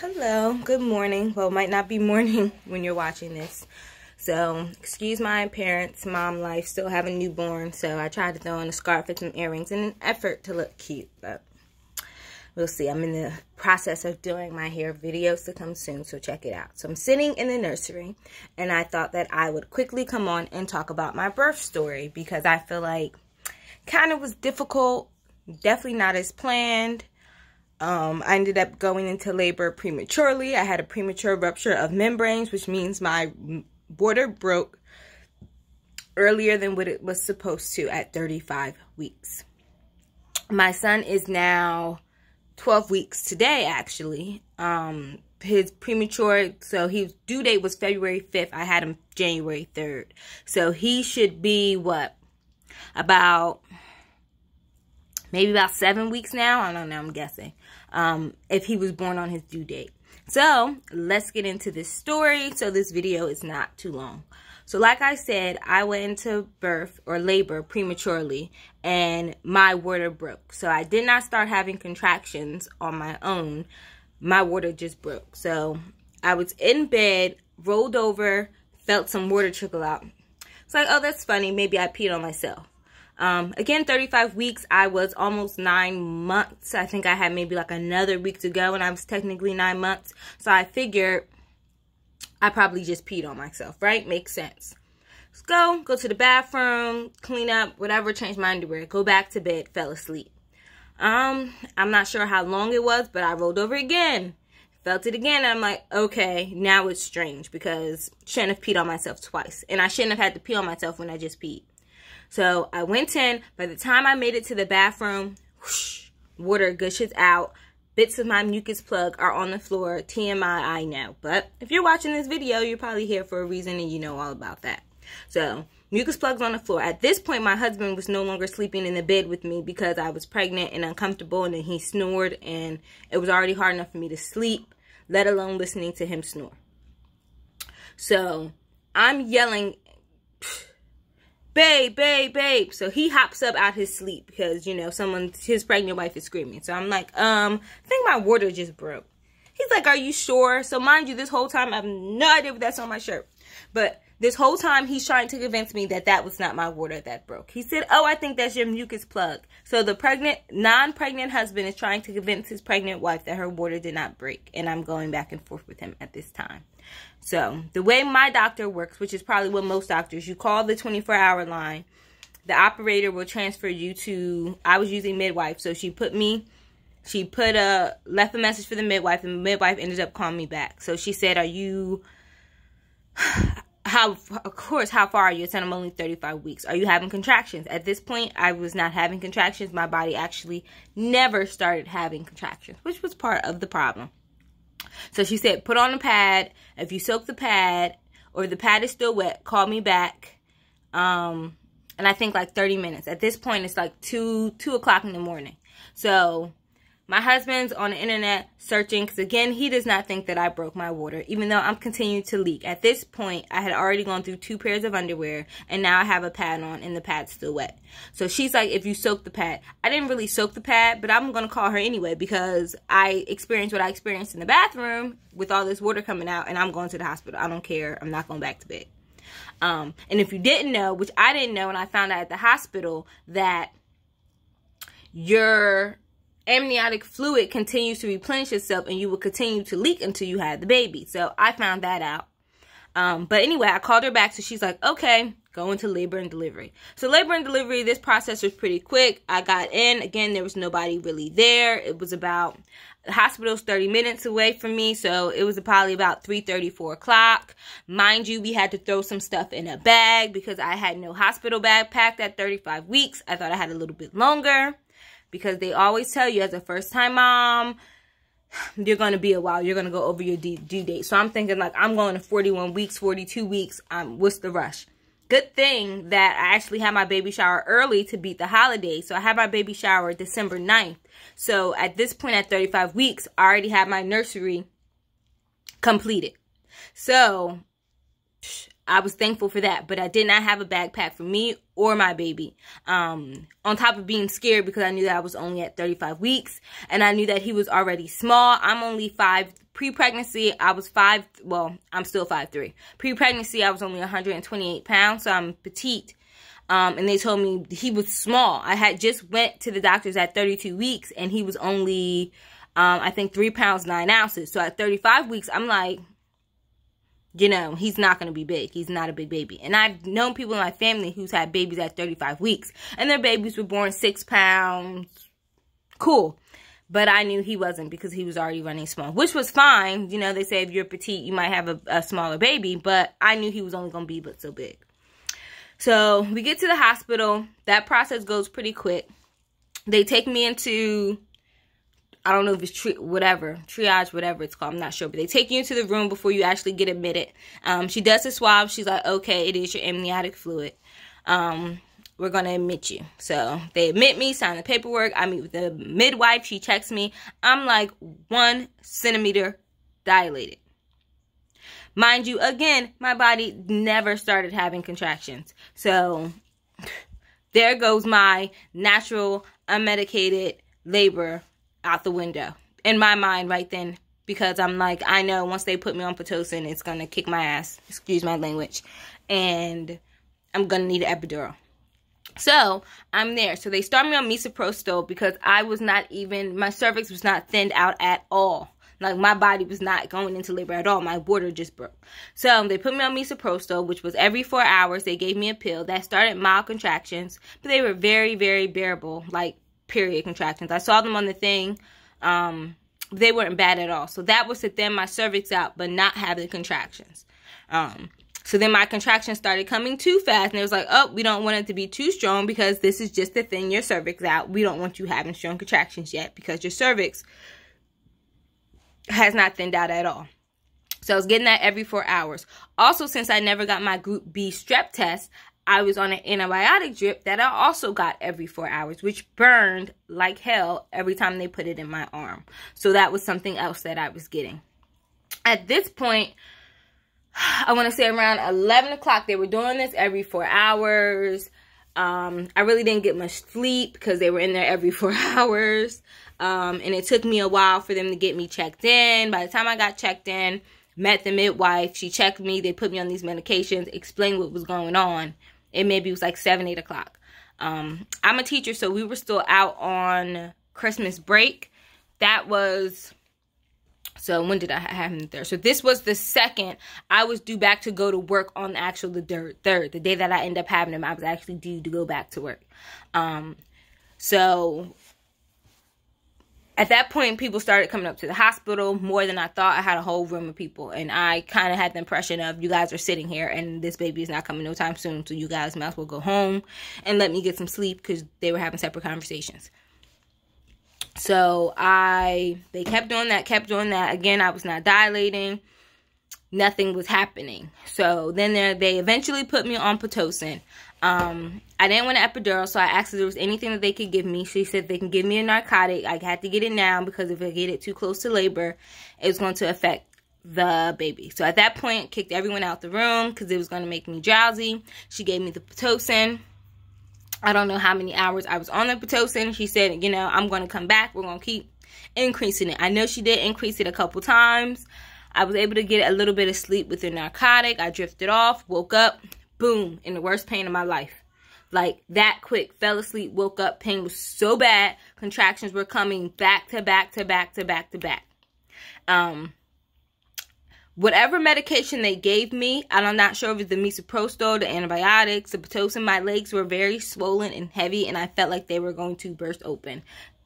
Hello, good morning. Well, it might not be morning when you're watching this. So, excuse my appearance, mom life, still have a newborn. So, I tried to throw in a scarf and some earrings in an effort to look cute. But we'll see. I'm in the process of doing my hair, videos to come soon. So, check it out. So, I'm sitting in the nursery. And I thought that I would quickly come on and talk about my birth story. Because I feel like kind of was difficult. Definitely not as planned. I ended up going into labor prematurely. I had a premature rupture of membranes, which means my border broke earlier than what it was supposed to at 35 weeks. My son is now 12 weeks today, actually. His premature, so his due date was February 5th. I had him January 3rd. So he should be, what, maybe about 7 weeks now. I don't know, I'm guessing. If he was born on his due date. So, let's get into this story so this video is not too long. So, like I said, I went into birth or labor prematurely and my water broke. So, I did not start having contractions on my own. My water just broke. So, I was in bed, rolled over, felt some water trickle out. It's like, oh, that's funny. Maybe I peed on myself. Again, 35 weeks, I was almost 9 months. I think I had maybe like another week to go and I was technically 9 months. So I figured I probably just peed on myself, right? Makes sense. Let's go to the bathroom, clean up, whatever, change my underwear, go back to bed, fell asleep. I'm not sure how long it was, but I rolled over again. Felt it again, and I'm like, okay, now it's strange because I shouldn't have peed on myself twice. And I shouldn't have had to pee on myself when I just peed. So I went in. By the time I made it to the bathroom, whoosh, water gushes out. Bits of my mucus plug are on the floor. TMI, I know. But if you're watching this video, you're probably here for a reason and you know all about that. So mucus plugs on the floor. At this point, my husband was no longer sleeping in the bed with me because I was pregnant and uncomfortable, and then he snored, and it was already hard enough for me to sleep, let alone listening to him snore. So I'm yelling, babe, babe, babe. So he hops up out his sleep because, you know, his pregnant wife is screaming. So I'm like, I think my water just broke. He's like, are you sure? So mind you, this whole time, I have no idea what that's on my shirt. But this whole time, he's trying to convince me that that was not my water that broke. He said, oh, I think that's your mucus plug. So the non-pregnant husband is trying to convince his pregnant wife that her water did not break. And I'm going back and forth with him at this time. So, the way my doctor works, which is probably what most doctors, you call the 24-hour line. The operator will transfer you to, I was using midwife, so left a message for the midwife, and the midwife ended up calling me back. So, she said, how far are you? I said, I'm only 35 weeks. Are you having contractions? At this point, I was not having contractions. My body actually never started having contractions, which was part of the problem. So she said, put on a pad. If you soak the pad or the pad is still wet, call me back. And I think like 30 minutes. At this point, it's like 2 o'clock in the morning. So my husband's on the internet searching because, again, he does not think that I broke my water, even though I'm continuing to leak. At this point, I had already gone through 2 pairs of underwear, and now I have a pad on, and the pad's still wet. So she's like, if you soak the pad. I didn't really soak the pad, but I'm going to call her anyway because I experienced what I experienced in the bathroom with all this water coming out, and I'm going to the hospital. I don't care. I'm not going back to bed. And if you didn't know, which I didn't know, and I found out at the hospital, that your amniotic fluid continues to replenish itself and you will continue to leak until you had the baby. So I found that out. But anyway, I called her back. So she's like, okay, go into labor and delivery. So labor and delivery, this process was pretty quick. I got in. Again, there was nobody really there. It was the hospital's 30 minutes away from me. So it was probably about 3:30, 4 o'clock. Mind you, we had to throw some stuff in a bag because I had no hospital bag packed at 35 weeks. I thought I had a little bit longer. Because they always tell you as a first-time mom, you're going to be a while. You're going to go over your due date. So I'm thinking, like, I'm going to 41 weeks, 42 weeks. What's the rush? Good thing that I actually had my baby shower early to beat the holidays. So I had my baby shower December 9th. So at this point, at 35 weeks, I already had my nursery completed. So I was thankful for that. But I did not have a backpack for me or my baby. On top of being scared because I knew that I was only at 35 weeks and I knew that he was already small. I'm only 5. Pre-pregnancy, I was 5. Well, I'm still 5'3". Pre-pregnancy, I was only 128 pounds, so I'm petite. And they told me he was small. I had just went to the doctors at 32 weeks and he was only, I think 3 pounds, 9 ounces. So at 35 weeks, I'm like, you know, he's not going to be big. He's not a big baby. And I've known people in my family who's had babies at 35 weeks. And their babies were born 6 pounds. Cool. But I knew he wasn't because he was already running small. Which was fine. You know, they say if you're petite, you might have a smaller baby. But I knew he was only going to be but so big. So we get to the hospital. That process goes pretty quick. They take me into, I don't know if it's triage, whatever it's called. I'm not sure. But they take you into the room before you actually get admitted. She does a swab. She's like, okay, it is your amniotic fluid. We're going to admit you. So they admit me, sign the paperwork. I meet with the midwife. She checks me. I'm like 1 centimeter dilated. Mind you, again, my body never started having contractions. So there goes my natural, unmedicated labor out the window. In my mind right then. Because I'm like, I know once they put me on Pitocin, it's going to kick my ass. Excuse my language. And I'm going to need an epidural. So I'm there. So they start me on misoprostol because I was not even, my cervix was not thinned out at all. Like my body was not going into labor at all. My water just broke. So they put me on misoprostol, which was every 4 hours. They gave me a pill that started mild contractions, but they were very, very bearable, like period contractions. I saw them on the thing. They weren't bad at all. So that was to thin my cervix out, but not have the contractions. So then my contractions started coming too fast. And it was like, oh, we don't want it to be too strong because this is just to thin your cervix out. We don't want you having strong contractions yet because your cervix has not thinned out at all. So I was getting that every 4 hours. Also, since I never got my group B strep test, I was on an antibiotic drip that I also got every 4 hours, which burned like hell every time they put it in my arm. So that was something else that I was getting. At this point, I want to say around 11 o'clock, they were doing this every 4 hours. I really didn't get much sleep because they were in there every 4 hours. And it took me a while for them to get me checked in. By the time I got checked in, met the midwife, she checked me, they put me on these medications, explained what was going on. It maybe was like 7, 8 o'clock. I'm a teacher, so we were still out on Christmas break. That was... So when did I have him there? So this was the second I was due back to go to work on the third. The day that I ended up having him, I was actually due to go back to work. So at that point, people started coming up to the hospital more than I thought. I had a whole room of people. And I kind of had the impression of, you guys are sitting here and this baby is not coming no time soon. So you guys might as well go home and let me get some sleep because they were having separate conversations. So they kept doing that. Again, I was not dilating. Nothing was happening. So then they eventually put me on Pitocin. I didn't want an epidural, so I asked if there was anything that they could give me. She said they can give me a narcotic. I had to get it now because if I get it too close to labor, it's going to affect the baby. So at that point, kicked everyone out the room because it was going to make me drowsy. She gave me the Pitocin. I don't know how many hours I was on the Pitocin. She said, you know, I'm going to come back. We're going to keep increasing it. I know she did increase it a couple times. I was able to get a little bit of sleep with the narcotic. I drifted off, woke up, boom, in the worst pain of my life. Like that quick, fell asleep, woke up, pain was so bad. Contractions were coming back to back to back to back to back. Whatever medication they gave me, I'm not sure if it's the misoprostol, the antibiotics, the Pitocin, my legs were very swollen and heavy, and I felt like they were going to burst open.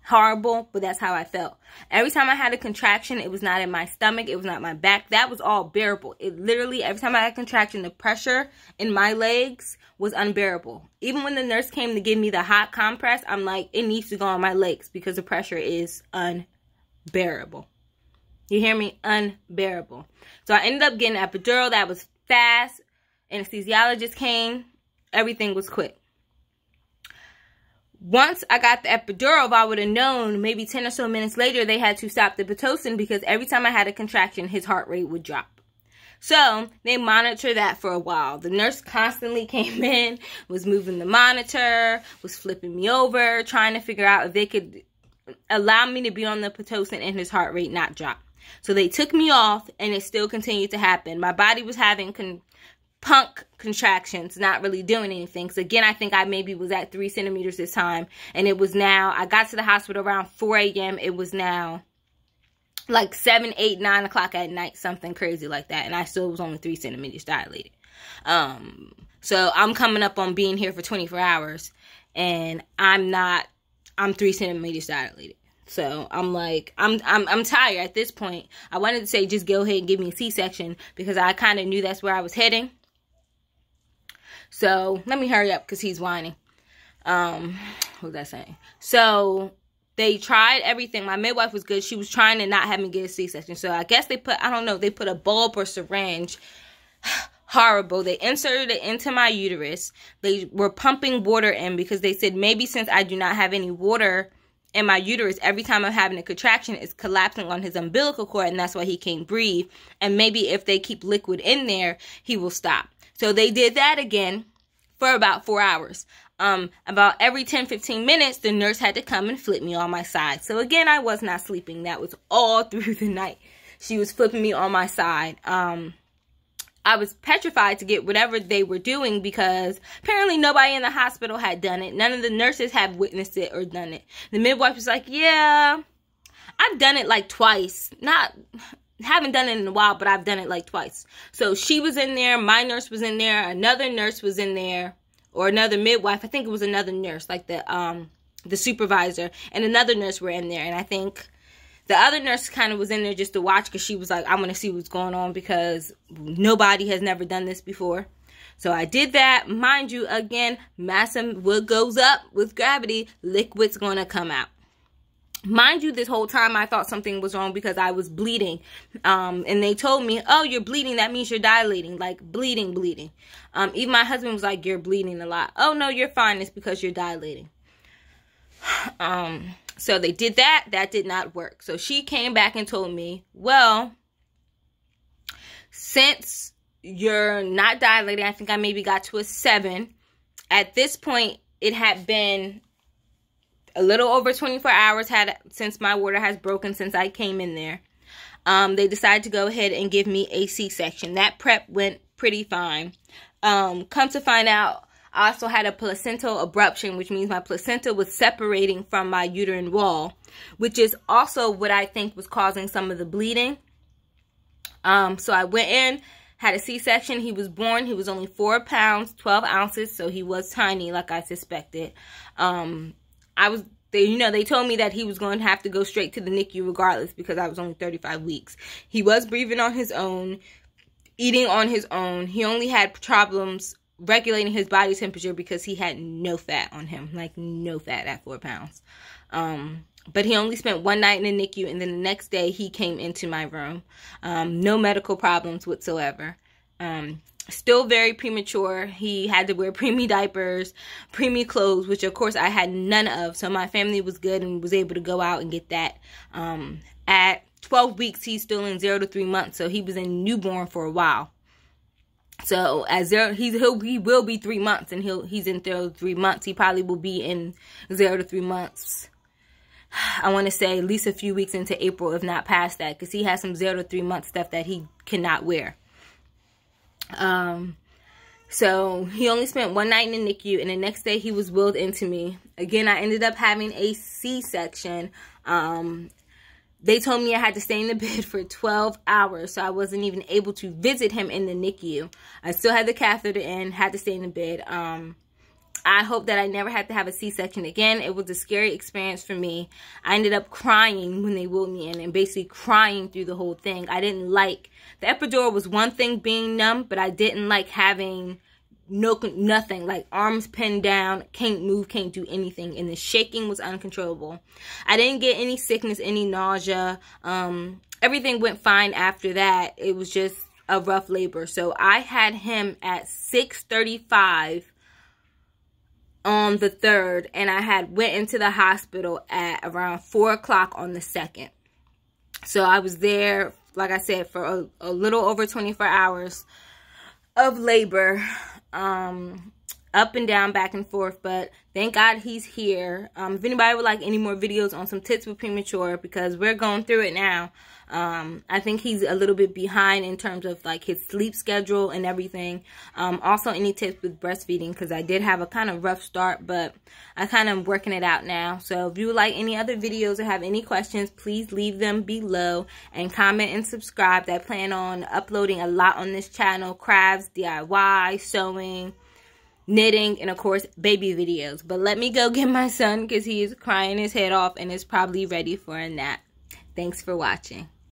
Horrible, but that's how I felt. Every time I had a contraction, it was not in my stomach, it was not my back. That was all bearable. It literally, every time I had a contraction, the pressure in my legs was unbearable. Even when the nurse came to give me the hot compress, I'm like, it needs to go on my legs because the pressure is unbearable. You hear me? Unbearable. So I ended up getting an epidural. That was fast. Anesthesiologist came. Everything was quick. Once I got the epidural, if I would have known, maybe 10 or so minutes later, they had to stop the Pitocin because every time I had a contraction, his heart rate would drop. So they monitored that for a while. The nurse constantly came in, was moving the monitor, was flipping me over, trying to figure out if they could allow me to be on the Pitocin and his heart rate not drop. So they took me off, and it still continued to happen. My body was having punk contractions, not really doing anything. So again, I think I maybe was at 3 centimeters this time. And it was now, I got to the hospital around 4 a.m. It was now like 7, 8, 9 o'clock at night, something crazy like that. And I still was only 3 centimeters dilated. So I'm coming up on being here for 24 hours. And I'm 3 centimeters dilated. So I'm like, I'm tired at this point. I wanted to say just go ahead and give me a C-section because I kind of knew that's where I was heading. So let me hurry up because he's whining. What was I saying? So they tried everything. My midwife was good. She was trying to not have me get a C-section. So I guess they put, I don't know, they put a bulb or syringe. Horrible. They inserted it into my uterus. They were pumping water in because they said maybe since I do not have any water in my uterus, every time I'm having a contraction, it's collapsing on his umbilical cord, and that's why he can't breathe. And maybe if they keep liquid in there, he will stop. So they did that again for about 4 hours. About every 10-15 minutes, the nurse had to come and flip me on my side. So again, I was not sleeping. That was all through the night. She was flipping me on my side. I was petrified to get whatever they were doing because apparently nobody in the hospital had done it. None of the nurses had witnessed it or done it. The midwife was like, yeah, I've done it like twice. Haven't done it in a while, but I've done it like twice. So she was in there. My nurse was in there. Another nurse was in there, or another midwife. I think it was another nurse, like the supervisor, and another nurse were in there. And I think the other nurse kind of was in there just to watch because she was like, I want to see what's going on because nobody has never done this before. So I did that. Mind you, again, massive wood goes up with gravity, liquid's going to come out. Mind you, this whole time I thought something was wrong because I was bleeding. And they told me, oh, you're bleeding. That means you're dilating, like bleeding. Even my husband was like, you're bleeding a lot. Oh, no, you're fine. It's because you're dilating. So they did that. That did not work. So she came back and told me, well, since you're not dilating, I think I maybe got to a 7. At this point, it had been a little over 24 hours since my water has broken since I came in there. They decided to go ahead and give me a C-section. That prep went pretty fine. Come to find out, I also had a placental abruption, which means my placenta was separating from my uterine wall, which is also what I think was causing some of the bleeding. So I went in, had a C-section. He was born. He was only 4 pounds, 12 ounces, so he was tiny, like I suspected. They told me that he was going to have to go straight to the NICU regardless because I was only 35 weeks. He was breathing on his own, eating on his own. He only had problems regulating his body temperature because he had no fat on him, like no fat at 4 pounds. But he only spent 1 night in the NICU, and then the next day he came into my room. No medical problems whatsoever. Still very premature. He had to wear preemie diapers, preemie clothes, which of course I had none of. So my family was good and was able to go out and get that. At 12 weeks, he's still in 0 to 3 months. So he was in newborn for a while. So he will be 3 months, and he's in 0 to 3 months. He probably will be in 0 to 3 months. I want to say at least a few weeks into April, if not past that, because he has some 0 to 3 month stuff that he cannot wear. So he only spent 1 night in the NICU, and the next day he was wheeled into me. Again, I ended up having a C-section. They told me I had to stay in the bed for 12 hours, so I wasn't even able to visit him in the NICU. I still had the catheter in, had to stay in the bed. I hope that I never had to have a C-section again. It was a scary experience for me. I ended up crying when they wheeled me in, and basically crying through the whole thing. I didn't like, the epidural was one thing being numb, but I didn't like having nothing, like arms pinned down, can't move, can't do anything, and the shaking was uncontrollable. I didn't get any sickness, any nausea. Everything went fine after that. It was just a rough labor. So I had him at 6:35 on the 3rd, and I went into the hospital at around 4 o'clock on the 2nd. So I was there like I said, for a little over 24 hours of labor, up and down, back and forth, but thank God he's here. If anybody would like any more videos on some tips with premature, because we're going through it now, I think he's a little bit behind in terms of like his sleep schedule and everything. Also any tips with breastfeeding, because I did have a kind of rough start, but I kind of working it out now. So if you would like any other videos or have any questions, please leave them below and comment and subscribe. I plan on uploading a lot on this channel: crafts, DIY, sewing, knitting, and of course baby videos. But let me go get my son because he is crying his head off and is probably ready for a nap. Thanks for watching.